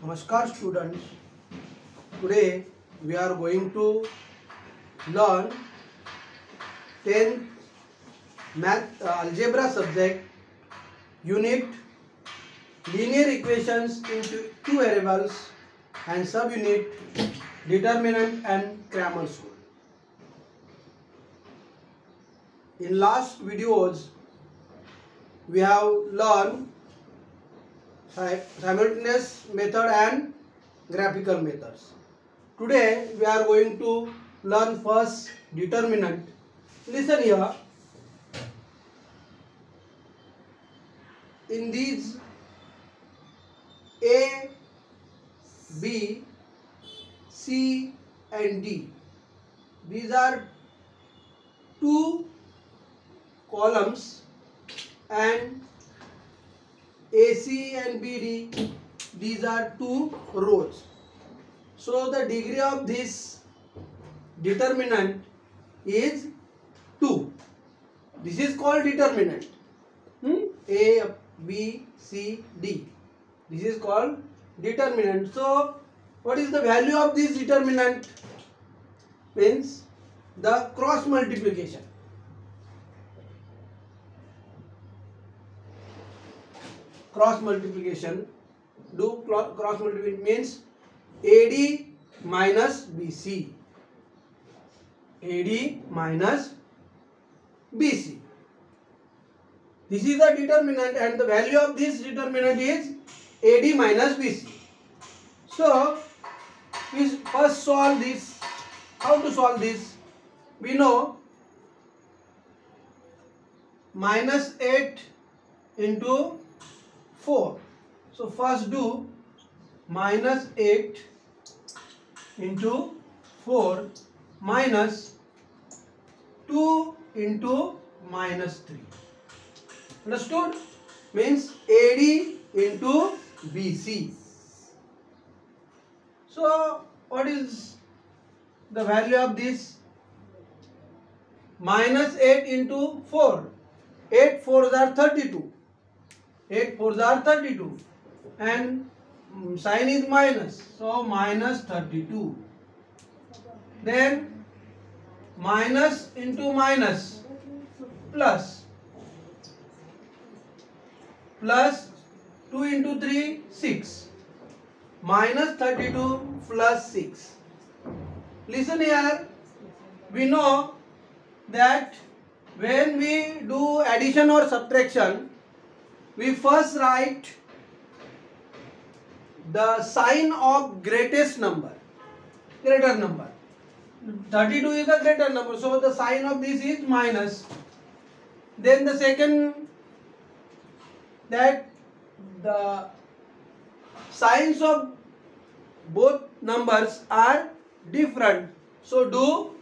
Namaskar students. Today we are going to learn 10th math algebra subject unit linear equations into two variables and subunit determinant and Cramer's rule. In last videos we have learned simultaneous method and graphical methods. Today we are going to learn first determinant. Listen here. In these A, B, C and D, these are two columns, and AC and BD, these are two rows. So the degree of this determinant is 2. This is called determinant. A, B, C, D. This is called determinant. So what is the value of this determinant? Means the cross multiplication. Cross multiplication. Do cross multiplication means AD minus BC. AD minus BC. This is the determinant, and the value of this determinant is AD minus BC. So we first solve this. How to solve this? We know minus 8 into 4. So first do minus 8 into 4 minus 2 into minus 3. Understood? Means AD into BC. So what is the value of this? Minus 8 into 4. 8 4s are 32. 8 4s are 32. And sign is minus. So minus 32. Then minus into minus plus. Plus 2 into 3, 6. Minus 32 plus 6. Listen here. We know that when we do addition or subtraction, we first write the sign of greatest number. Greater number. 32 is a greater number. So the sign of this is minus. Then the second, that the signs of both numbers are different. So do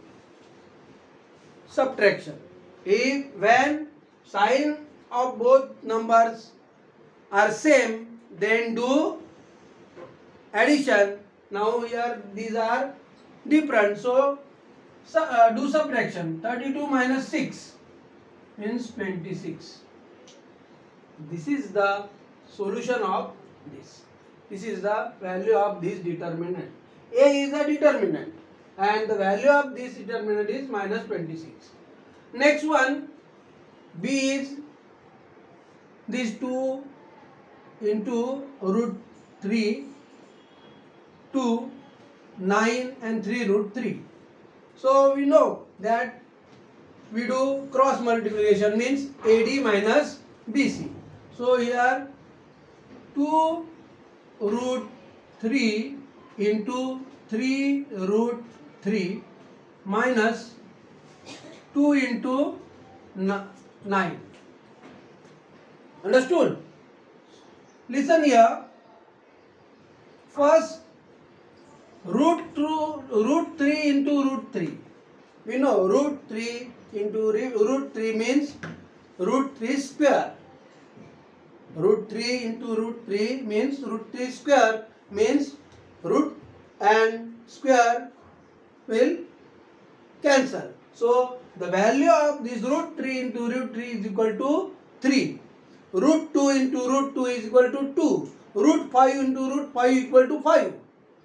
subtraction. When sign of both numbers are same, then do addition. Now here these are different. So do subtraction. 32 minus 6 means 26. This is the solution of this. This is the value of this determinant. A is a determinant, and the value of this determinant is minus 26. Next one, B is these 2 into root 3, 2, 9 and 3 root 3. So we know that we do cross multiplication, means AD minus BC. So here 2 root 3 into 3 root 3 minus 2 into 9. Understood? Listen here. First root 3 into root 3. We know root 3 into root 3 means root 3 square. Root 3 into root 3 means root 3 square, means root and square will cancel. So the value of this root 3 into root 3 is equal to 3. Root 2 into root 2 is equal to 2. root 5 into root 5 equal to 5.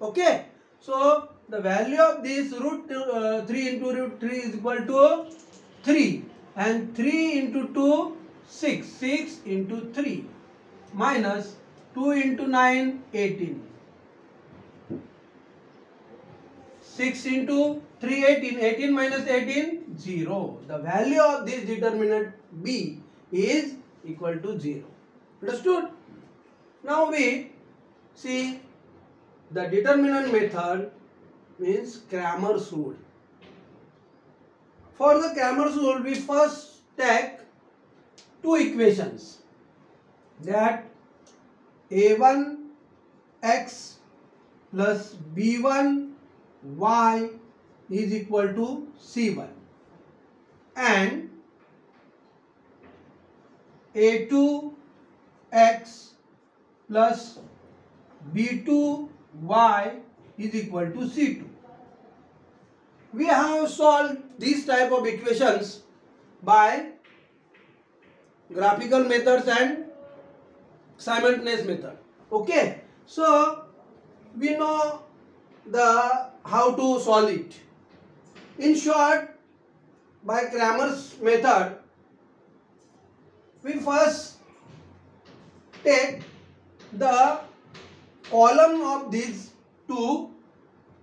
Okay. So the value of this root 3 into root 3 is equal to 3, and 3 into 2 6, 6 into 3 minus 2 into 9 18, 6 into 3 18, 18 minus 18 0. The value of this determinant B is equal to 0. Understood? Now we see the determinant method means Cramer's rule. For the Cramer's rule, we first take two equations, that a1x plus b1y is equal to c1, and a2x plus b2y is equal to c2. We have solved these type of equations by graphical methods and simultaneous method. Okay, so we know the how to solve it. In short, by Cramer's method, we first take the column of these two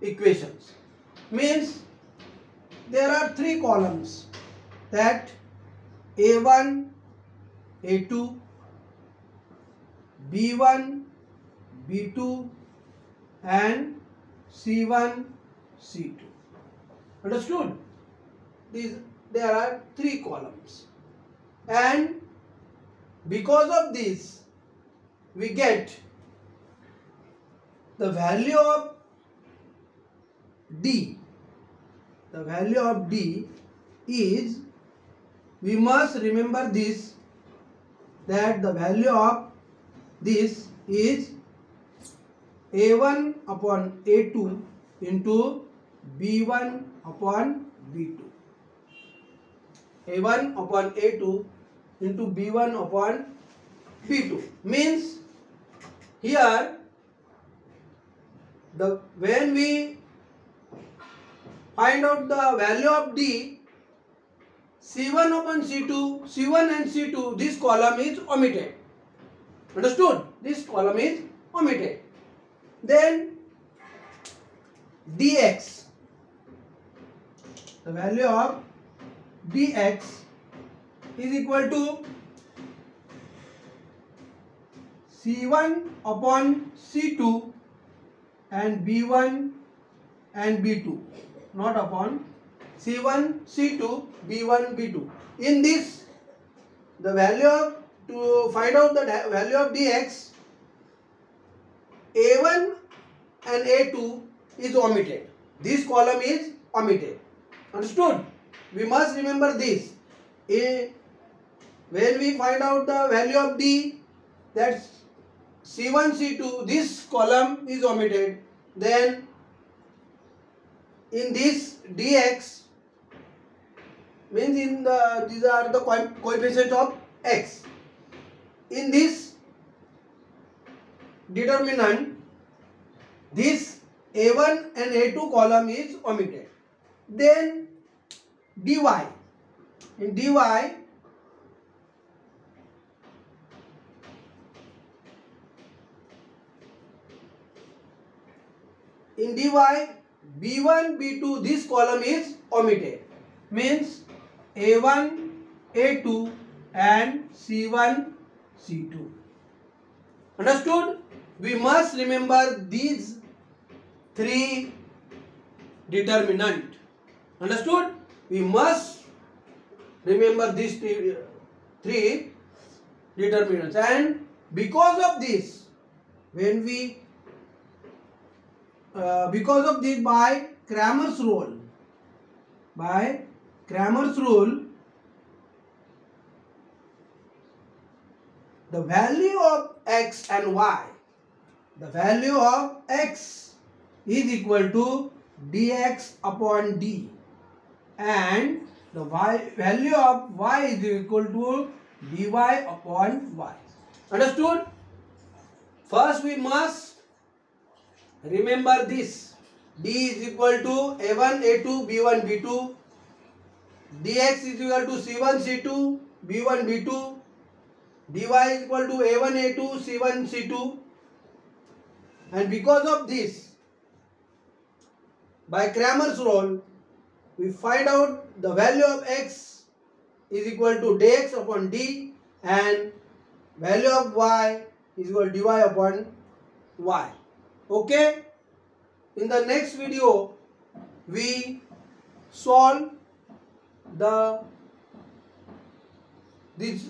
equations. Means there are three columns, that A1, A2, B1, B2 and C1, C2. Understood? There are three columns, and because of this we get the value of D. The value of D is, we must remember this, that the value of this is A1 upon A2 into B1 upon B2. A1 upon A2 into B1 upon B2 means here when we find out the value of D, C1 upon C2, C1 and C2, this column is omitted. Understood? This column is omitted. Then dx, the value of dx is equal to C1 upon C2 and B1 and B2, not upon C1, C2, B1, B2. In this, the value of, to find out the value of dx, A1 and A2 is omitted. This column is omitted. Understood? We must remember this. When we find out the value of D, that's C1, C2, this column is omitted. Then in this dx means these are the coefficients of x. In this determinant, this A1 and A2 column is omitted. Then dy. In dy, B1, B2, this column is omitted. Means A1, A2 and C1, C2. Understood? We must remember these three determinant. Understood? We must remember these three determinants, and because of this, when we because of this, by Cramer's rule, the value of x and y, the value of x is equal to dx upon d, and the value of y is equal to dy upon y. Understood? First we must remember this. D is equal to A1, A2, B1, B2. Dx is equal to C1, C2, B1, B2. Dy is equal to A1, A2, C1, C2. And because of this, by Cramer's rule, we find out the value of x is equal to dx upon d and value of y is equal to dy upon y. Okay? In the next video, we solve these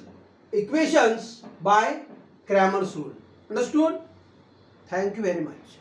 equations by Cramer's rule. Understood? Thank you very much.